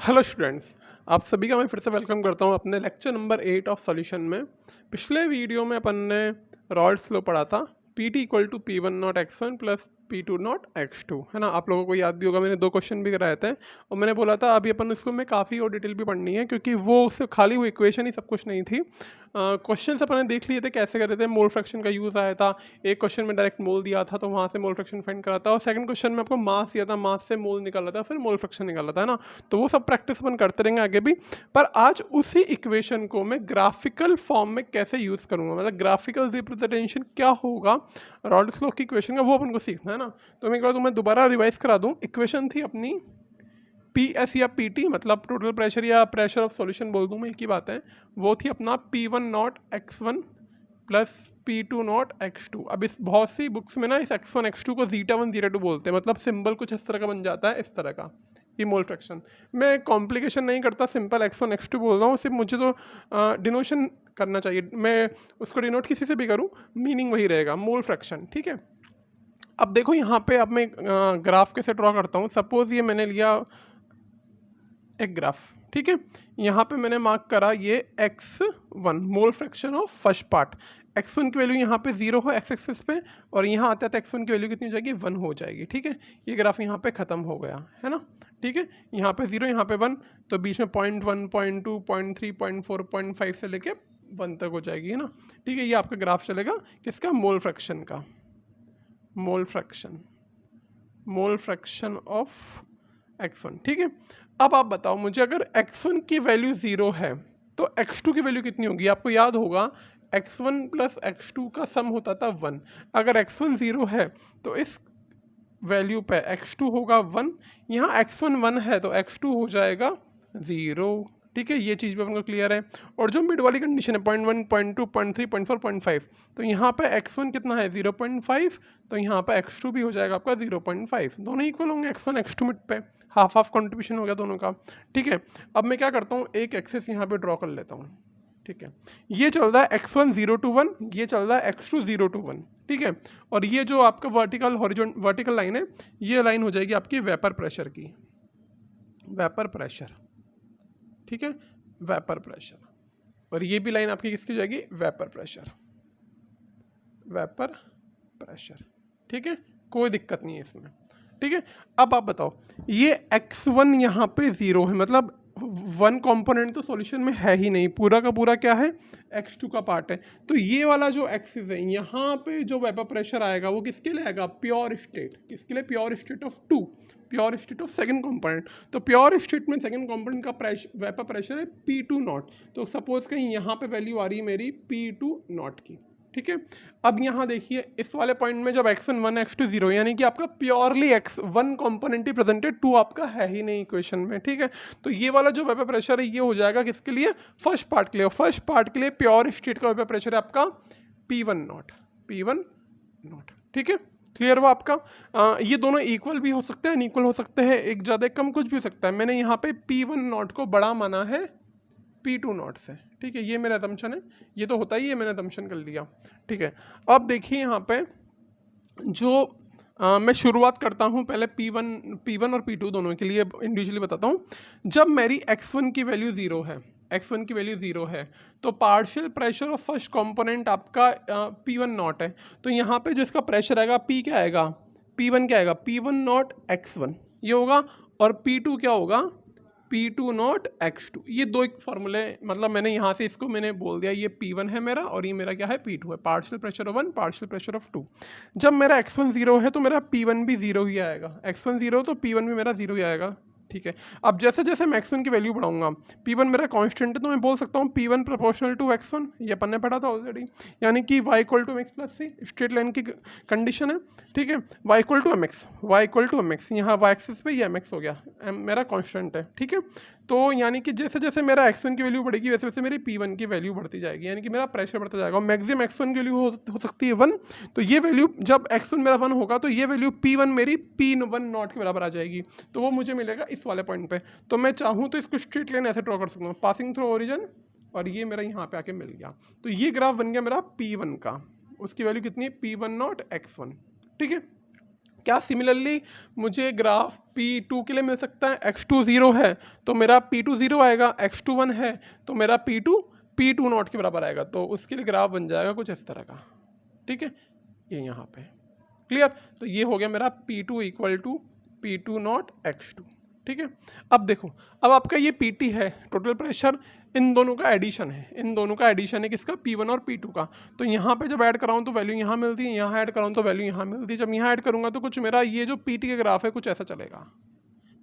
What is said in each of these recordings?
Hello students, आप सभी का मैं फिर से वेलकम करता हूं अपने लेक्चर नंबर 8 ऑफ सॉल्यूशन में। पिछले वीडियो में अपन ने रॉल्स लॉ पढ़ा था, P T equal to P one naught X one plus P two naught X two, है ना। आप लोगों को याद भी होगा, मैंने 2 क्वेश्चन भी कराए थे और मैंने बोला था अभी अपन उसको में काफ़ी और डिटेल भी पढ़नी है, क्योंकि वो उससे खाली वो इक्वेशन ही सब कुछ नहीं थी। क्वेश्चन अपन ने देख लिए थे कैसे कर रहे थे, मोल फ्रैक्शन का यूज़ आया था। एक क्वेश्चन में डायरेक्ट मोल दिया था तो वहाँ से मोल फ्रैक्शन फाइंड करा था, और सेकंड क्वेश्चन में आपको मास दिया था, मास से मोल निकाला था, फिर मोल फ्रैक्शन निकाला था, है ना। तो वो सब प्रैक्टिस अपन करते रहेंगे आगे भी। पर आज उसी इक्वेशन को मैं ग्राफिकल फॉर्म में कैसे यूज़ करूँगा, मतलब ग्राफिकल रिप्रेजेंटेशन क्या होगा रॉल्स लॉ की इक्वेशन का, वो अपन को सीखना है ना। तो मैं एक बार तुम्हें दोबारा रिवाइज करा दूँ। इक्वेशन थी अपनी पी एस या पी टी, मतलब टोटल प्रेशर या प्रेशर ऑफ सॉल्यूशन बोल दूँ मैं, एक ही बात है। वो थी अपना P one naught X one plus P two naught X two. अब इस बहुत सी बुक्स में ना इस एक्स वन एक्स टू को जीटा वन जीटा टू बोलते हैं, मतलब सिंबल कुछ इस तरह का बन जाता है, इस तरह का ये मोल फ्रैक्शन। मैं कॉम्प्लिकेशन नहीं करता, simple X one X two बोल रहा हूँ, सिर्फ मुझे तो डिनोशन करना चाहिए। मैं उसको डिनोट किसी से भी करूँ, मीनिंग वही रहेगा, मोल फ्रैक्शन, ठीक है। अब देखो यहाँ पे, अब मैं ग्राफ कैसे ड्रॉ करता हूँ। सपोज ये मैंने लिया एक ग्राफ, ठीक है। यहाँ पे मैंने मार्क करा ये x1 mole fraction of first part. x1 की वैल्यू यहाँ पे 0 हो एक्स एक्सिस पे, और यहाँ आते आते x1 की वैल्यू कितनी हो जाएगी, 1 हो जाएगी, ठीक है। ये ग्राफ यहाँ पे ख़त्म हो गया, है ना, ठीक है। यहाँ पे 0, यहाँ पे 1, तो बीच में 0.1 0.2 0.3 0.4 0.5 से लेके 1 तक हो जाएगी, है ना, ठीक है। ये आपका ग्राफ चलेगा किसका, मोल फ्रैक्शन का, मोल फ्रैक्शन ऑफ x1, ठीक है। अब आप बताओ मुझे, अगर x1 की वैल्यू 0 है तो x2 की वैल्यू कितनी होगी। आपको याद होगा x1 प्लस x2 का सम होता था 1। अगर x1 0 है तो इस वैल्यू पे x2 होगा 1, यहाँ x1 1 है तो x2 हो जाएगा 0, ठीक है। ये चीज़ भी आपको क्लियर है। और जो मिड वाली कंडीशन है 0.1 0.2 0.3 0.4 0.5, तो यहाँ पे x1 कितना है 0.5, तो यहाँ पे x2 भी हो जाएगा आपका 0.5, दोनों इक्वल होंगे x1 x2 मिड पे, हाफ हाफ कंट्रीब्यूशन हो गया दोनों का, ठीक है। अब मैं क्या करता हूँ, एक एक्सेस यहाँ पे ड्रॉ कर लेता हूँ, ठीक है। ये चल रहा है x1 0 to 1, ये चल रहा है x2 0 to 1, ठीक है। और ये जो आपका वर्टिकल लाइन है, ये लाइन हो जाएगी आपकी वेपर प्रेशर की, वेपर प्रेशर, ठीक है, वेपर प्रेशर। और ये भी लाइन आपकी किसकी हो जाएगी, वेपर प्रेशर, वेपर प्रेशर, ठीक है। कोई दिक्कत नहीं है इसमें, ठीक है। अब आप बताओ, ये x1 यहाँ पे 0 है, मतलब 1 कंपोनेंट तो सॉल्यूशन में है ही नहीं, पूरा का पूरा क्या है, x2 का पार्ट है। तो ये वाला जो एक्सिस है, यहाँ पे जो वेपर प्रेशर आएगा वो किसके लिए आएगा, प्योर स्टेट, किसके लिए, pure state of 2, pure state of second component. तो प्योर स्टेट में सेकंड कंपोनेंट का वेपर प्रेशर है P2 नॉट। तो सपोज कहीं यहाँ पे वैल्यू आ रही है मेरी P2 नॉट की, ठीक है। अब यहाँ देखिए इस वाले पॉइंट में जब x1 1 x2 0, यानी कि आपका purely x1 component he presented, 2 आपका है ही नहीं इक्वेशन में, ठीक है। तो ये वाला जो वेपर प्रेशर है ये हो जाएगा किसके लिए, फर्स्ट पार्ट के लिए। फर्स्ट पार्ट के लिए प्योर स्टेट का वेपर प्रेशर है आपका P1 नॉट, P1 नॉट, ठीक है। क्लियर हुआ आपका। ये दोनों इक्वल भी हो सकते हैं, अनइक्वल हो सकते हैं, एक ज़्यादा कम कुछ भी हो सकता है। मैंने यहाँ पे P1 नॉट को बड़ा माना है P2 नॉट से, ठीक है। ये मेरा असम्पशन है, ये तो होता ही है, मैंने असम्पशन कर लिया, ठीक है। अब देखिए यहाँ पे जो मैं शुरुआत करता हूँ पहले P1 और P2 दोनों के लिए इंडिविजुअली बताता हूँ। जब मेरी x1 की वैल्यू 0 है, x1 की वैल्यू 0 है, तो partial pressure of first component आपका P1 नॉट है। तो यहाँ पे जो इसका प्रेशर आएगा, P क्या आएगा, P1 क्या आएगा, P1 नॉट x1 ये होगा, और P2 क्या होगा, P2 नॉट x2। ये दो एक फॉर्मूले, मतलब मैंने यहाँ से इसको मैंने बोल दिया, ये P1 है मेरा और ये मेरा क्या है, P2 है, partial pressure of 1 partial pressure of 2। जब मेरा x1 0 है तो मेरा P1 भी 0 ही आएगा, x1 0 तो P1 भी मेरा 0 ही आएगा, ठीक है। अब जैसे जैसे मैं x1 की वैल्यू बढ़ाऊंगा, P1 मेरा कांस्टेंट है, तो मैं बोल सकता हूँ P1 प्रोपोर्शनल टू x1, ये अपन ने पढ़ा था ऑलरेडी, यानी कि y equal to mx plus c, straight line की कंडीशन है, ठीक है। y equal to mx, y equal to mx, यहाँ y एक्सिस पे ये mx हो गया, m मेरा कांस्टेंट है, ठीक है। तो यानी कि जैसे जैसे मेरा x1 की वैल्यू बढ़ेगी वैसे वैसे मेरी P1 की वैल्यू बढ़ती जाएगी, यानी कि मेरा प्रेशर बढ़ता जाएगा। और मैक्सिमम x1 की वैल्यू हो सकती है 1, तो ये वैल्यू जब x1 मेरा 1 होगा तो ये वैल्यू P1 मेरी P1 नॉट के बराबर आ जाएगी, तो वो मुझे मिलेगा इस वाले पॉइंट पे। तो मैं चाहूँ तो इसको स्ट्रेट लाइन ऐसे ड्रॉ कर सकता हूँ, पासिंग थ्रू ओरिजिन, और ये मेरा यहाँ पे आके मिल गया। तो ये ग्राफ बन गया मेरा P1 का, उसकी वैल्यू कितनी है, P1 नॉट x1, ठीक है। क्या सिमिलरली मुझे ग्राफ P2 के लिए मिल सकता है? x2 0 है तो मेरा P2 0 आएगा, x2 1 है तो मेरा P2 नॉट के बराबर आएगा। तो उसके लिए ग्राफ बन जाएगा कुछ इस तरह का, ठीक है, ये यहाँ पे क्लियर। तो ये हो गया मेरा P2 equal to P2 not x2, ठीक है। अब देखो, अब आपका ये PT है टोटल प्रेशर, इन दोनों का एडिशन है, इन दोनों का एडिशन है किसका? P1 और P2 का। तो यहाँ पे जब ऐड कराऊँ तो वैल्यू यहाँ मिलती है, यहाँ ऐड कराऊँ तो वैल्यू यहाँ मिलती है। जब यहाँ ऐड करूँगा तो कुछ मेरा ये जो PT का ग्राफ है कुछ ऐसा चलेगा,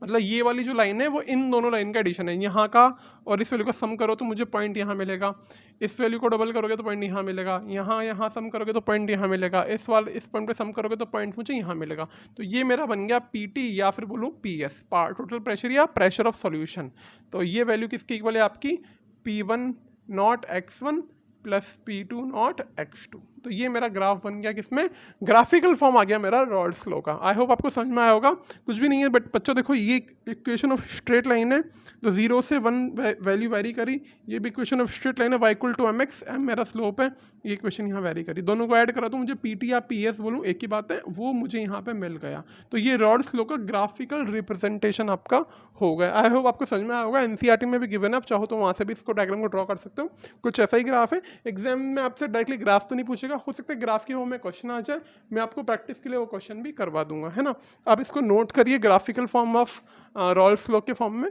मतलब ये वाली जो लाइन है वो इन दोनों लाइन का एडिशन है, यहाँ का और इस वैल्यू का सम करो तो मुझे पॉइंट यहाँ मिलेगा, इस वैल्यू को डबल करोगे तो पॉइंट यहाँ मिलेगा, यहाँ सम करोगे तो पॉइंट यहाँ मिलेगा, इस पॉइंट पे सम करोगे तो पॉइंट मुझे यहाँ मिलेगा। तो ये मेरा बन गया PT या फिर बोलूँ PS, टोटल प्रेशर या प्रेशर ऑफ सॉल्यूशन। तो ये वैल्यू किसकी इक्वल है आपकी? P1 not x1 plus P2 not x2। तो ये मेरा ग्राफ बन गया, किसमें? ग्राफिकल फॉर्म आ गया मेरा रॉल्स लॉ का। आई होप आपको समझ में आया होगा, कुछ भी नहीं है। बट बच्चों देखो, ये इक्वेशन ऑफ स्ट्रेट लाइन है तो 0 से 1 वैल्यू वेरी करी, ये भी इक्वेशन ऑफ स्ट्रेट लाइन है, y equal to mx, m मेरा स्लोप है, ये इक्वेशन यहाँ वेरी करी, दोनों को ऐड करा तो मुझे PT या PS बोलूँ एक ही बात है, वो मुझे यहाँ पे मिल गया। तो ये रॉल्स लॉ का ग्राफिकल रिप्रेजेंटेशन आपका हो गया। आई होप आपको समझ में आया होगा। NCERT में भी गिवन है, आप चाहो तो वहाँ से भी इसको डायग्राम को ड्रॉ कर सकते हो, कुछ ऐसा ही ग्राफ है। एग्जाम में आपसे डायरेक्टली ग्राफ तो नहीं पूछेगा, हो सकता है ग्राफ के फॉर्म में क्वेश्चन आ जाए, मैं आपको प्रैक्टिस के लिए वो क्वेश्चन भी करवा दूंगा, है ना। आप इसको नोट करिए, graphical form of Rawls law के फॉर्म में।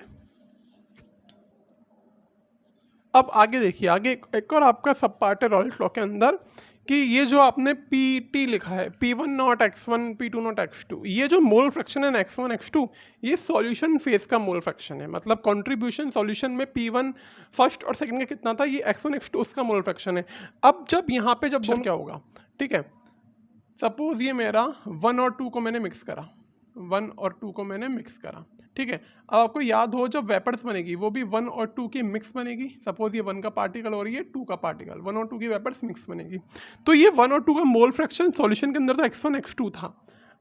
अब आगे देखिए, आगे एक और आपका सब पार्ट है रॉल्स लॉ के अंदर कि ये जो आपने PT लिखा है P1 not x1 P2 not x2, ये जो मोल फ्रैक्शन है x1 x2, ये सॉल्यूशन फेज का मोल फ्रैक्शन है, मतलब कंट्रीब्यूशन सॉल्यूशन में P1 फर्स्ट और सेकंड का कितना था, ये x1 x2 उसका मोल फ्रैक्शन है। अब जब यहाँ पे जब क्या होगा, ठीक है, सपोज ये मेरा 1 और 2 को मैंने मिक्स करा, 1 और 2 को मैंने मिक्स करा, ठीक है। अब आपको याद हो जब वेपर्स बनेगी वो भी 1 और 2 की मिक्स बनेगी, सपोज ये 1 का पार्टिकल और ये 2 का पार्टिकल, 1 और 2 की वेपर्स मिक्स बनेगी। तो ये 1 और 2 का मोल फ्रैक्शन सॉल्यूशन के अंदर तो x1 x2 था।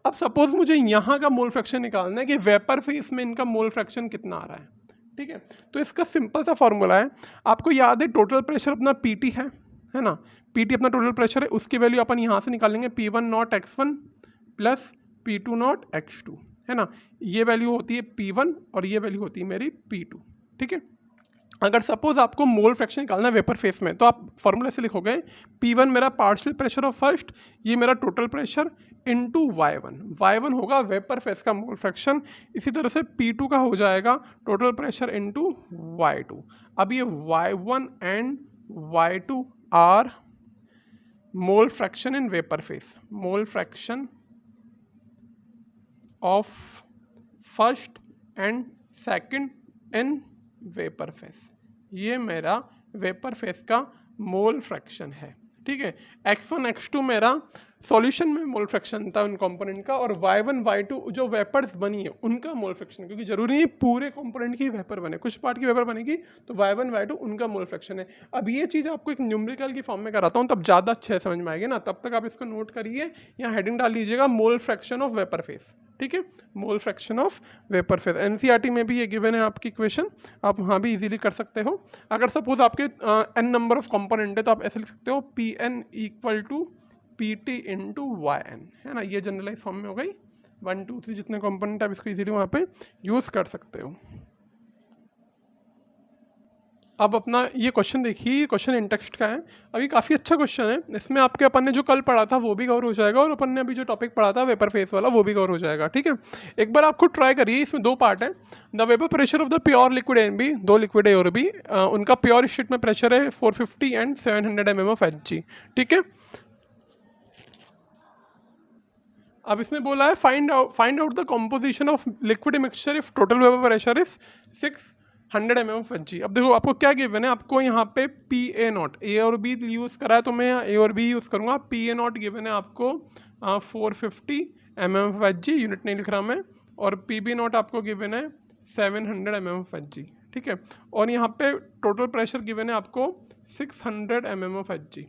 अब सपोज मुझे यहाँ का मोल फ्रैक्शन निकालना है कि वेपर फेस में इनका मोल फ्रैक्शन कितना आ रहा है, ठीक है। तो इसका सिंपल सा फॉर्मूला है, आपको याद है टोटल प्रेशर अपना PT है ना, PT अपना टोटल प्रेशर है, उसकी वैल्यू अपन यहाँ से निकालेंगे P1 not x1 plus P2 not x2, है ना। ये वैल्यू होती है P1 और ये वैल्यू होती है मेरी P2, ठीक है। अगर सपोज आपको मोल फ्रैक्शन निकालना है वेपर फेस में तो आप फॉर्मूला से लिखोगे P1 मेरा पार्शियल प्रेशर ऑफ फर्स्ट, ये मेरा टोटल प्रेशर इनटू y1 होगा वेपर फेस का मोल फ्रैक्शन। इसी तरह से P2 का हो जाएगा टोटल प्रेशर इनटू y2। अब ये y1 and y2 are mole fraction in vapour phase, mole fraction of first and second in vapour phase, ये मेरा वेपर फेस का मोल फ्रैक्शन है, ठीक है। x1 x2 मेरा सॉल्यूशन में मोल फ्रैक्शन था उन कंपोनेंट का, और y1 y2 जो वेपर्स बनी है उनका मोल फ्रैक्शन, क्योंकि जरूरी नहीं पूरे कंपोनेंट की वेपर बने, कुछ पार्ट की वेपर बनेगी तो y1 y2 उनका मोल फ्रैक्शन है। अब ये चीज़ आपको एक न्यूमेरिकल की फॉर्म में कराता हूँ, तब ज़्यादा अच्छे समझ में आएगी ना, तब तक आप इसको नोट करिए, यहाँ हेडिंग डाल लीजिएगा मोल फ्रैक्शन ऑफ वेपर फेस, ठीक है, मोल fraction of vapour face. NCERT में भी ये गिवन है आपकी इक्वेशन, आप वहाँ भी इजीली कर सकते हो। अगर सपोज आपके n नंबर ऑफ कंपोनेंट है तो आप ऐसे लिख सकते हो Pn equal to PT into YN, है ना, ये जनरलाइज फॉर्म में हो गई। 1 2 3 जितने कंपोनेंट आप इसको इजीली वहाँ पे यूज़ कर सकते हो। अब अपना ये क्वेश्चन देखिए, ये क्वेश्चन इन टेक्स्ट का है, अभी काफ़ी अच्छा क्वेश्चन है, इसमें आपके अपन ने जो कल पढ़ा था वो भी कवर हो जाएगा और अपन ने अभी जो टॉपिक पढ़ा था वेपर फेस वाला वो भी कवर हो जाएगा, ठीक है। एक बार आप खुद ट्राई करिए, इसमें 2 पार्ट है। The vapour pressure of the pure liquid NB, 2 liquid A और B, उनका प्योर स्टेट में प्रेशर है 450 एंड 700 mm of Hg, ठीक है। अब इसने बोला है find out the composition of liquid mixture if total vapour pressure is 600 mm of Hg। अब देखो आपको क्या गिवन है, आपको यहाँ पे PA नॉट, A और B यूज़ करा है तो मैं यहाँ A और B यूज़ करूँगा। PA नॉट गिवन है आपको 450 mm of Hg, यूनिट नहीं लिख रहा मैं, और PB नॉट आपको गिवन है 700 mm of Hg, ठीक है। और यहाँ पे टोटल प्रेशर गिवन है आपको 600 mm of Hg,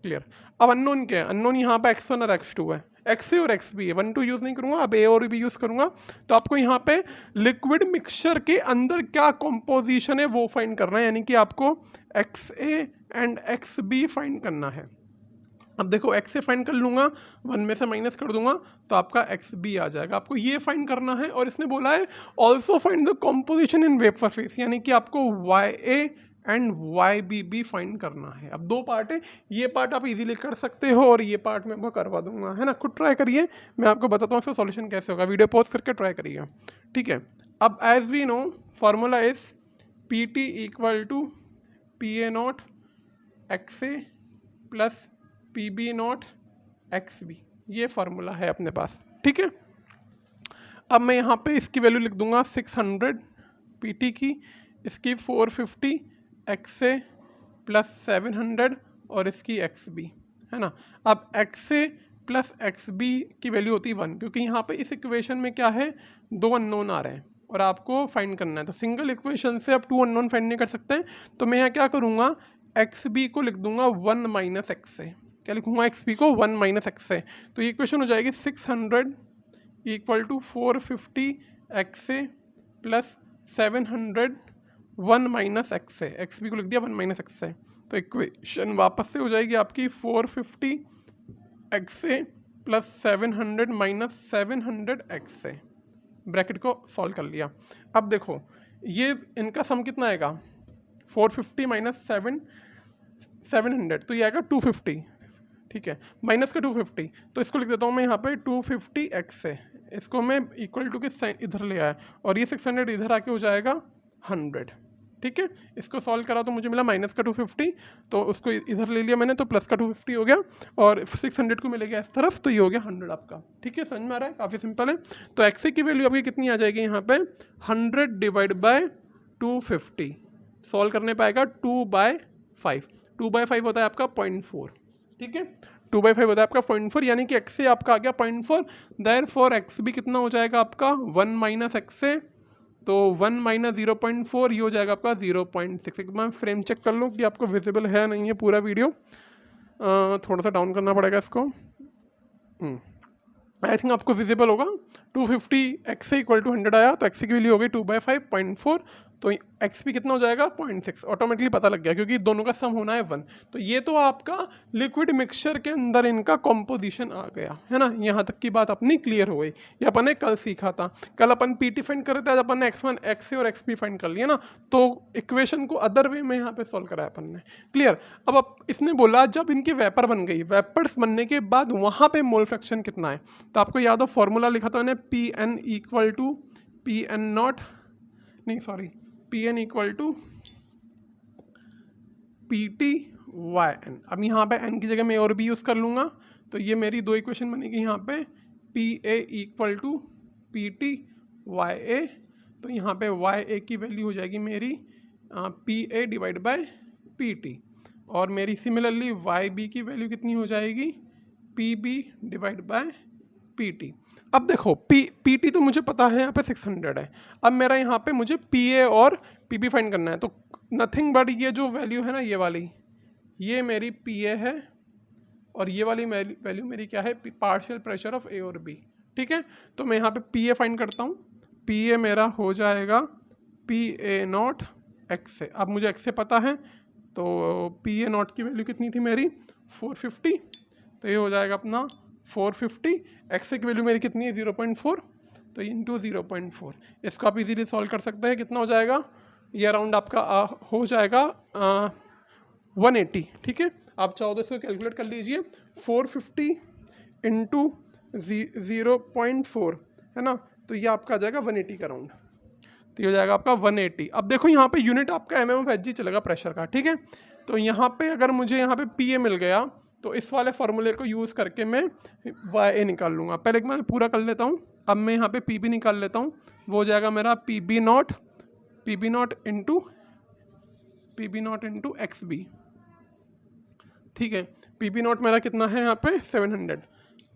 क्लियर। अब अननोन क्या है, अननोन यहाँ पे x1 और x2 है, x और xb है, 1 2 यूज़ नहीं करूँगा, अब a और b यूज़ करूँगा। तो आपको यहाँ पे लिक्विड मिक्सचर के अंदर क्या कॉम्पोजिशन है वो फाइंड करना है, यानी कि आपको xa एंड xb फाइंड करना है। अब देखो x से फाइंड कर लूँगा, 1 में से माइनस कर दूंगा तो आपका एक्स बी आ जाएगा। आपको ये फाइंड करना है और इसने बोला है also find the composition in vapour phase, यानी कि आपको Y A and Y B भी फाइंड करना है। अब दो पार्ट है, ये पार्ट आप इजीली कर सकते हो और ये पार्ट मैं आपको करवा दूंगा, है ना। खुद ट्राई करिए, मैं आपको बताता हूँ इसका सॉल्यूशन कैसे होगा। वीडियो पॉज करके ट्राई करिए, ठीक है। अब as we know formula is P T equal to P A naught X A plus P B naught X B, ये फार्मूला है अपने पास, ठीक है। अब मैं यहाँ पे इसकी वैल्यू लिख दूंगा 600 पी टी की, इसकी 450 एक्स ए प्लस 700 और इसकी एक्स बी, है ना। अब x A plus x B की वैल्यू होती है 1, क्योंकि यहाँ पे इस इक्वेशन में क्या है, 2 अननोन आ रहे हैं और आपको फाइंड करना है। तो सिंगल इक्वेशन से आप 2 अननोन फाइंड नहीं कर सकते हैं, तो मैं यहाँ क्या करूँगा, एक्स बी को लिख दूंगा 1 माइनस एक्स ए। क्या लिखूंगा, एक्स बी को 1 माइनस एक्स ए। तो ये इक्वेशन हो जाएगी 600 equal to 450 X A plus 700 1 minus X A. X B को लिख दिया 1 माइनस एक्स ए, तो इक्वेशन वापस से हो जाएगी आपकी 450 X A plus 700 minus 700 x A. Bracket को सॉल्व कर लिया। अब देखो ये इनका सम कितना आएगा, 450 माइनस 700 तो ये आएगा 250, ठीक है, माइनस का 250। तो इसको लिख देता हूँ मैं यहाँ पे 250 एक्स है, इसको मैं इक्वल टू के साइन इधर ले आया और ये 600 इधर आके हो जाएगा 100, ठीक है। इसको सॉल्व करा तो मुझे मिला माइनस का 250, तो उसको इधर ले लिया मैंने तो प्लस का 250 हो गया और 600 को मिलेगा इस तरफ, तो ये हो गया 100 आपका, ठीक है। समझ में आ रहा है, काफ़ी सिंपल है। तो एक्स की वैल्यू आपकी कितनी आ जाएगी यहाँ पे, 100 डिवाइड बाय 250, सॉल्व करने पाएगा 2/5, 2/5 होता है आपका 0.4, ठीक है। 2/5 होता है आपका 0.4, यानी कि एक्स से आपका आ गया 0.4, देयर फॉर एक्स भी कितना हो जाएगा आपका 1 माइनस एक्स से, तो 1 माइनस 0.4 ये हो जाएगा आपका 0.6। एक बार फ्रेम चेक कर लो कि आपको विजिबल है नहीं है पूरा वीडियो, थोड़ा सा डाउन करना पड़ेगा इसको। आई थिंक आपको विजिबल होगा। 250 एक्स इक्वल टू 100 आया, तो एक्स की वैल्यू हो गई 2/5 0.4, तो एक्स भी कितना हो जाएगा 0.6, ऑटोमेटिकली पता लग गया क्योंकि दोनों का सम होना है 1। तो ये तो आपका लिक्विड मिक्सचर के अंदर इनका कॉम्पोजिशन आ गया, है ना। यहाँ तक की बात अपनी क्लियर हो गई। ये अपन ने कल सीखा था, कल अपन पी टी फाइंड कर रहे थे, आज अपन ने x1 एक्स ए और एक्स बी फाइंड कर लिया ना, तो इक्वेशन को अदर वे में यहाँ पे सॉल्व कराया अपन ने, क्लियर। अब इसने बोला जब इनकी वेपर बन गई, वेपर्स बनने के बाद वहाँ पे मोल फ्रैक्शन कितना है, तो आपको याद हो फॉर्मूला लिखा था मैंने, P N equal to P N nought, नहीं sorry, P N equal to P T Y N. अब यहाँ पे एन की जगह मैं और भी यूज़ कर लूँगा, तो ये मेरी दो इक्वेशन बनेगी यहाँ पे, P A equal to P T Y A, तो यहाँ पे वाई ए की वैल्यू हो जाएगी मेरी P A divide by P T, और मेरी सिमिलरली वाई बी की वैल्यू कितनी हो जाएगी, P B divide by P T. अब देखो पी टी तो मुझे पता है यहाँ पे 600 है, अब मेरा यहाँ पे मुझे पी ए और पी बी फाइंड करना है, तो नथिंग बट ये जो वैल्यू है ना, ये वाली, ये मेरी पी ए है और ये वाली वैल्यू मेरी क्या है, पार्शियल प्रेशर ऑफ ए और बी, ठीक है। तो मैं यहाँ पे पी ए फाइंड करता हूँ, पी ए मेरा हो जाएगा पी ए नॉट एक्स ए। अब मुझे एक्स ए पता है, तो पी ए नॉट की वैल्यू कितनी थी मेरी 450, तो ये हो जाएगा अपना 450, एक्स ए की वैल्यू मेरी कितनी है 0.4, तो इंटू 0.4, इसको आप इजीली सॉल्व कर सकते हैं। कितना हो जाएगा, ये अराउंड आपका हो जाएगा 180, ठीक है। आप चाहो तो इसको कैलकुलेट कर लीजिए, 450 इंटू 0.4 है ना, तो ये आपका आ जाएगा 180 का राउंड, तो ये हो जाएगा आपका 180। अब देखो यहाँ पे यूनिट आपका mmHg चलेगा प्रेशर का, ठीक है। तो यहाँ पे अगर मुझे यहाँ पे पी ए मिल गया, तो इस वाले फार्मूले को यूज़ करके मैं वाई ए निकाल लूँगा। पहले एक मैं पूरा कर लेता हूँ, अब मैं यहाँ पे पी बी निकाल लेता हूँ, वो हो जाएगा मेरा P B naught into X B, ठीक है। पी बी नॉट मेरा कितना है यहाँ पे 700,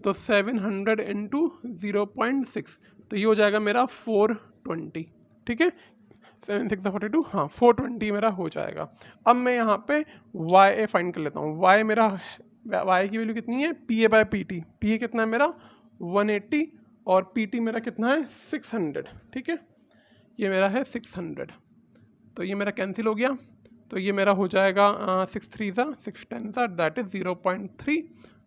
तो 700 इंटू 0.6, तो ये हो जाएगा मेरा 420, ठीक है। 7 6 42, हाँ 420 मेरा हो जाएगा। अब मैं यहाँ पे वाई ए फाइंड कर लेता हूँ। वाई मेरा, वाई की वैल्यू कितनी है, P A bye P T, P A कितना है मेरा 180 और पी टी मेरा कितना है 600, ठीक है। ये मेरा है 600, तो ये मेरा कैंसिल हो गया, तो ये मेरा हो जाएगा 6 3 ज़ा 6 10 ज़ा दैट इज़ 0.3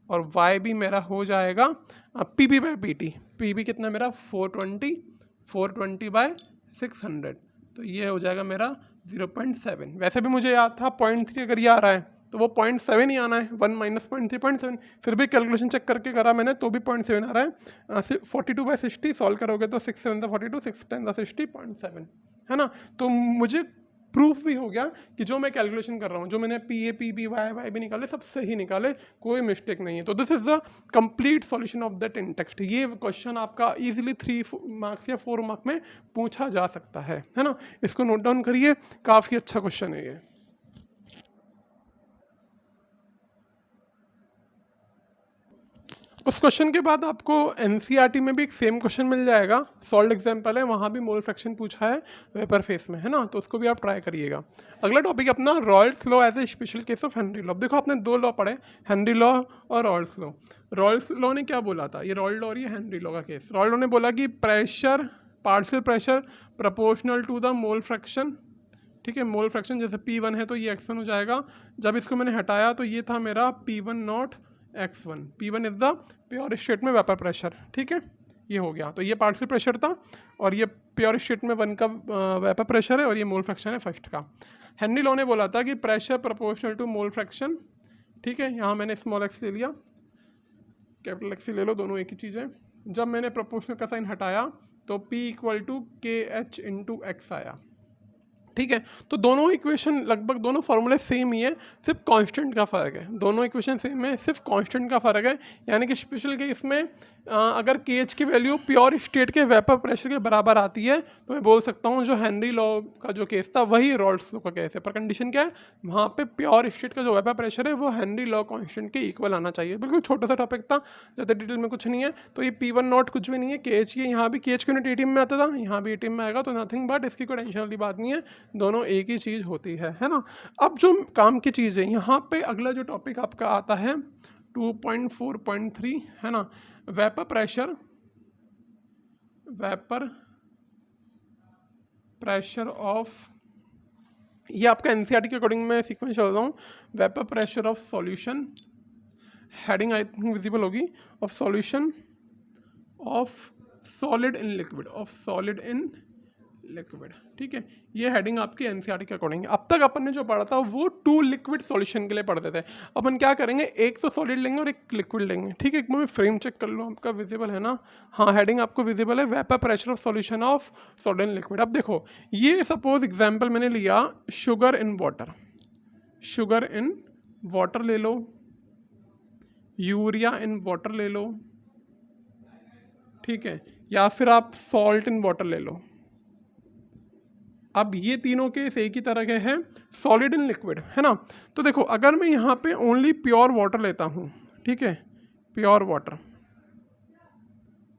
और y भी मेरा हो जाएगा P by P T. P B कितना मेरा 420 बाय 600 तो ये हो जाएगा मेरा 0.7। वैसे भी मुझे याद था 0.3 अगर ये आ रहा है तो वो 0.7 ही आना है, 1 माइनस 0.3 फिर भी कैलकुलेशन चेक करके करा मैंने तो भी 0.7 आ रहा है। 42/60 सॉल्व करोगे तो 6 7 42 6 10 60 0.7 है ना। तो मुझे प्रूफ भी हो गया कि जो मैं कैलकुलेशन कर रहा हूँ, जो मैंने P A P B Y भी निकाले सब सही निकाले, कोई मिस्टेक नहीं है। तो this is the complete solution of that in text. ये क्वेश्चन आपका इजीली 3 मार्क्स या 4 मार्क्स में पूछा जा सकता है ना। इसको नोट डाउन करिए, काफ़ी अच्छा क्वेश्चन है ये। उस क्वेश्चन के बाद आपको एनसीईआरटी में भी एक सेम क्वेश्चन मिल जाएगा, सॉल्व एग्जाम्पल है, वहाँ भी मोल फ्रैक्शन पूछा है वेपर फेस में, है ना। तो उसको भी आप ट्राई करिएगा। अगला टॉपिक अपना Raoult's law as a special case of Henry law. देखो आपने 2 लॉ पढ़े, हेनरी लॉ और रॉयल्स लॉ। रॉयल्स लॉ ने क्या बोला था, ये रॉयल लॉ और ये हेनरी लॉ का केस। रॉयल लॉ ने बोला कि pressure, partial pressure proportional to the mole fraction, ठीक है। मोल फ्रैक्शन जैसे P1 है तो ये X1 हो जाएगा। जब इसको मैंने हटाया तो ये था मेरा P1 not X1। P1 is the pure state में वेपर प्रेशर, ठीक है, ये हो गया। तो ये पार्शियल प्रेशर था और ये प्योर स्टेट में 1 का वेपर प्रेशर है और ये मोल फ्रैक्शन है फर्स्ट का। हेनरी लॉ ने बोला था कि pressure proportional to mole fraction, ठीक है। यहाँ मैंने स्मॉल x ले लिया, कैपिटल X ले लो, दोनों एक ही चीज़ है। जब मैंने प्रोपोर्शनल का साइन हटाया तो P = KH × X आया, ठीक है। तो दोनों इक्वेशन लगभग दोनों फार्मूले सेम ही है, सिर्फ कांस्टेंट का फ़र्क है। दोनों इक्वेशन सेम है, सिर्फ कांस्टेंट का फ़र्क है। यानी कि स्पेशल केस में अगर KH की वैल्यू प्योर स्टेट के वेपर प्रेशर के बराबर आती है तो मैं बोल सकता हूँ जो हेनरी लॉ का जो केस था वही रॉयल्स लॉ का केस है। पर कंडीशन क्या है, वहाँ पे प्योर स्टेट का जो वेपर प्रेशर है वो हेनरी लॉ कांस्टेंट के इक्वल आना चाहिए। बिल्कुल छोटा सा टॉपिक था, ज़्यादा डिटेल में कुछ नहीं है। तो ये P1 नॉट कुछ भी नहीं है, KH ये यहाँ भी KH की यूनिट ATM में आता था, यहाँ भी ATM में आएगा, तो नथिंग बट इसकी कोई टेंशन वाली बात नहीं है, दोनों एक ही चीज़ होती है ना। अब जो काम की चीज़ है यहाँ पे अगला जो टॉपिक आपका आता है 2.4.3 है ना, वेपर प्रेशर ऑफ, ये आपका एनसीईआरटी के अकॉर्डिंग मैं सीक्वेंस चल रहा हूँ। Vapour pressure of solution, heading I think visible होगी, of solution of solid in liquid, of solid in liquid, ठीक है। ये हेडिंग आपकी एनसीईआरटी के अकॉर्डिंग है। अब तक अपन ने जो पढ़ा था वो 2 लिक्विड सॉल्यूशन के लिए पढ़ते थे। अपन क्या करेंगे, एक तो सॉलिड लेंगे और एक लिक्विड लेंगे, ठीक है। एक मैं फ्रेम चेक कर लूँ, आपका विजिबल है ना, हाँ हेडिंग आपको विजिबल है, vapour pressure of solution of solid in liquid. अब देखो ये सपोज एग्जाम्पल मैंने लिया sugar in water, sugar in water ले लो, यूरिया इन वाटर ले लो, ठीक है, या फिर आप सॉल्ट इन वाटर ले लो। अब ये तीनों केस एक ही तरह के हैं, सॉलिड इन लिक्विड, है ना। तो देखो अगर मैं यहाँ पे ओनली प्योर वाटर लेता हूँ, ठीक है, प्योर वाटर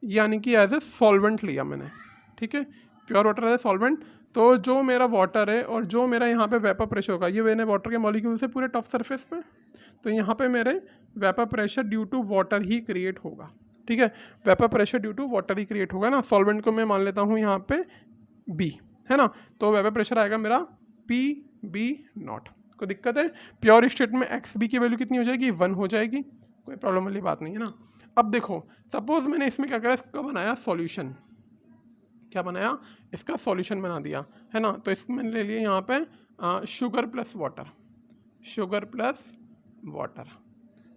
यानी कि एज ए सॉल्वेंट लिया मैंने, ठीक है, pure water as a solvent, तो जो मेरा वाटर है और जो मेरा यहाँ पे वेपर प्रेशर होगा, ये मैंने वाटर के मॉलिक्यूल से पूरे टॉप सरफेस पे, तो यहाँ पे मेरे vapour pressure due to water ही क्रिएट होगा, ठीक है। Vapour pressure due to water ही क्रिएट होगा ना। सॉल्वेंट को मैं मान लेता हूँ यहाँ पे B, है ना। तो वेपर प्रेशर आएगा मेरा PB नॉट। कोई दिक्कत है, प्योर स्टेट में XB की वैल्यू कितनी हो जाएगी, 1 हो जाएगी, कोई प्रॉब्लम वाली बात नहीं है ना। अब देखो सपोज मैंने इसमें क्या करा, इसका बनाया सॉल्यूशन, क्या बनाया, इसका सॉल्यूशन बना दिया, है ना। तो इसको मैंने ले लिया यहाँ पे sugar plus water, sugar plus water,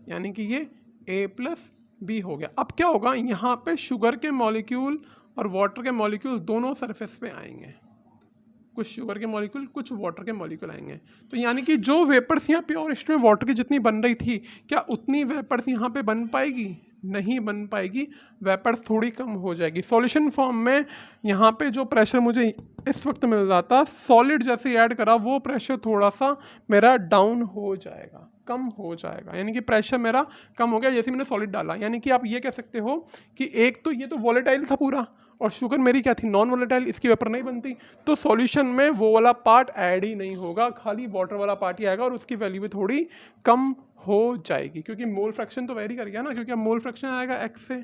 यानी कि ये A+B हो गया। अब क्या होगा, यहाँ पे शुगर के मॉलिक्यूल और वाटर के मॉलिक्यूल दोनों सरफेस पे आएंगे, कुछ शुगर के मॉलिक्यूल कुछ वाटर के मॉलिक्यूल आएंगे। तो यानी कि जो वेपर्स यहाँ प्योर स्टेट में वाटर की जितनी बन रही थी, क्या उतनी वेपर्स यहाँ पे बन पाएगी, नहीं बन पाएगी, वेपर्स थोड़ी कम हो जाएगी। सॉल्यूशन फॉर्म में यहाँ पे जो प्रेशर मुझे इस वक्त मिल रहा था, सॉलिड जैसे ऐड करा वो प्रेशर थोड़ा सा मेरा डाउन हो जाएगा, कम हो जाएगा, यानी कि प्रेशर मेरा कम हो गया जैसे मैंने सॉलिड डाला। यानी कि आप ये कह सकते हो कि एक तो ये तो वॉलेटाइल था पूरा, और शुगर मेरी क्या थी, नॉन वॉलेटाइल, इसकी वेपर नहीं बनती, तो सॉल्यूशन में वो वाला पार्ट ऐड ही नहीं होगा, खाली वाटर वाला पार्ट ही आएगा और उसकी वैल्यू भी थोड़ी कम हो जाएगी, क्योंकि मोल फ्रैक्शन तो वेरी कर गया ना, क्योंकि अब मोल फ्रैक्शन आएगा X से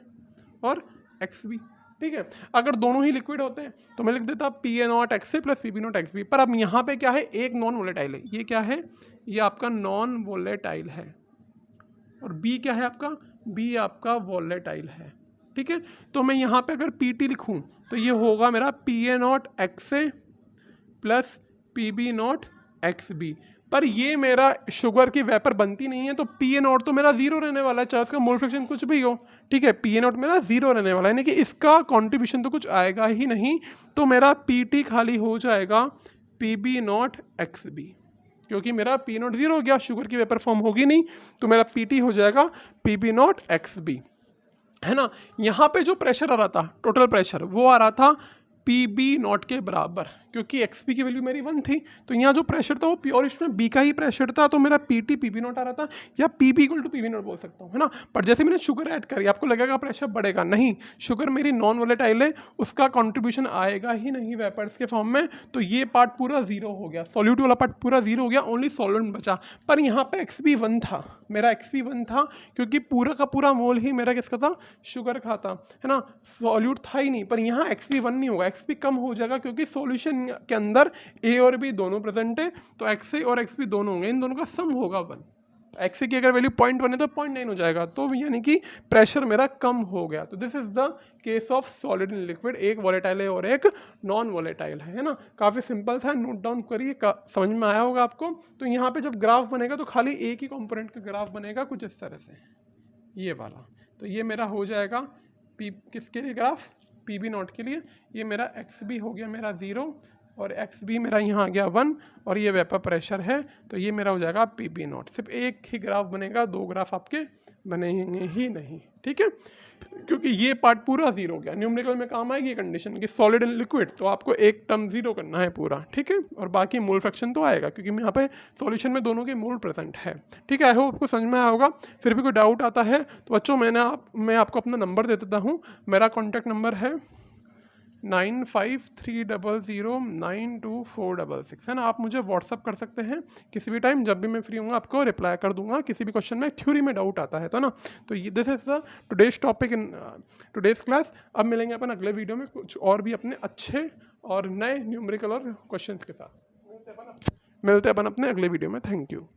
और XB, ठीक है। अगर दोनों ही लिक्विड होते हैं तो मैं लिख देता P A naught X A plus P B naught X B. पर अब यहाँ पे क्या है, एक नॉन वोलेटाइल है, ये क्या है, ये आपका नॉन वोलेटाइल है, और बी क्या है आपका, बी आपका वोलेटाइल है, ठीक है। तो मैं यहाँ पे अगर पी टी लिखूँ तो ये होगा मेरा P A naught X A plus P B naught X B. पर ये मेरा शुगर की वेपर बनती नहीं है, तो पी ए नॉट तो मेरा जीरो रहने वाला है, चाहे उसका मोल फ्रैक्शन कुछ भी हो, ठीक है। पी ए नॉट मेरा जीरो रहने वाला है, यानी कि इसका कॉन्ट्रीब्यूशन तो कुछ आएगा ही नहीं, तो मेरा पी टी खाली हो जाएगा P B naught X B, क्योंकि मेरा पी नॉट जीरो हो गया, शुगर की वेपर फॉर्म होगी नहीं, तो मेरा पी टी हो जाएगा P B naught X B, है ना। यहाँ पे जो प्रेशर आ रहा था, टोटल प्रेशर, वो आ रहा था पी बी नॉट के बराबर, क्योंकि एक्स पी की वैल्यू मेरी 1 थी, तो यहाँ जो प्रेशर था वो प्योर इसमें बी का ही प्रेशर था, तो मेरा P T P B nought आ रहा था, या P B equal to P B nought बोल सकता हूँ, है ना। पर जैसे मैंने शुगर ऐड करी, आपको लगेगा प्रेशर बढ़ेगा, नहीं, शुगर मेरी नॉन वोलेटाइल है, उसका कॉन्ट्रीब्यूशन आएगा ही नहीं वेपर्स के फॉर्म में, तो ये पार्ट पूरा जीरो हो गया, सॉल्यूट वाला पार्ट पूरा जीरो हो गया, ओनली सॉल्वेंट बचा। पर यहाँ पे एक्स पी 1 था, मेरा एक्स पी 1 था, क्योंकि पूरा का पूरा मोल ही मेरा किसका था, शुगर का था, है ना, सॉल्यूट था ही नहीं। पर यहाँ एक्स पी 1 नहीं होगा, एक्स पी कम हो जाएगा, क्योंकि सॉल्यूशन के अंदर ए और बी दोनों प्रेजेंट है, तो एक्स ए और एक्स बी दोनों होंगे, इन दोनों का सम होगा 1। एक्स ए की अगर वैल्यू 0.1 है तो 0.9 हो जाएगा, तो यानी कि प्रेशर मेरा कम हो गया। तो this is the case of solid and liquid, एक वोलेटाइल है और एक नॉन वोलेटाइल है ना। काफ़ी सिंपल था, नोट डाउन करिए, समझ में आया होगा आपको। तो यहाँ पे जब ग्राफ बनेगा तो खाली एक ही कंपोनेंट का ग्राफ बनेगा कुछ इस तरह से, ये वाला। तो ये मेरा हो जाएगा पी किसके लिए ग्राफ, पी बी नॉट के लिए, ये मेरा एक्स बी हो गया मेरा 0, और एक्स बी मेरा यहाँ आ गया 1, और ये वेपर प्रेशर है, तो ये मेरा हो जाएगा पी बी नॉट। सिर्फ एक ही ग्राफ बनेगा, दो ग्राफ आपके बनेंगे ही नहीं, ठीक है, क्योंकि ये पार्ट पूरा जीरो हो गया। न्यूमेरिकल में काम आएगी कंडीशन कि सॉलिड एंड लिक्विड, तो आपको एक टर्म जीरो करना है पूरा, ठीक है, और बाकी मोल फ्रैक्शन तो आएगा, क्योंकि यहाँ पे सॉल्यूशन में दोनों के मोल प्रेजेंट है, ठीक है। आई होप आपको समझ में आया होगा। फिर भी कोई डाउट आता है तो बच्चों मैं आपको अपना नंबर दे देता हूँ। मेरा कॉन्टैक्ट नंबर है 9530092466, है ना। आप मुझे व्हाट्सअप कर सकते हैं किसी भी टाइम, जब भी मैं फ्री हूँगा आपको रिप्लाई कर दूंगा किसी भी क्वेश्चन में, थ्योरी में डाउट आता है तो ना। तो ये this is the today's topic in today's class. अब मिलेंगे अपन अगले वीडियो में कुछ और भी अपने अच्छे और नए न्यूमेरिकल और क्वेश्चन के साथ। मिलते हैं अपन अपने अगले वीडियो में। Thank you.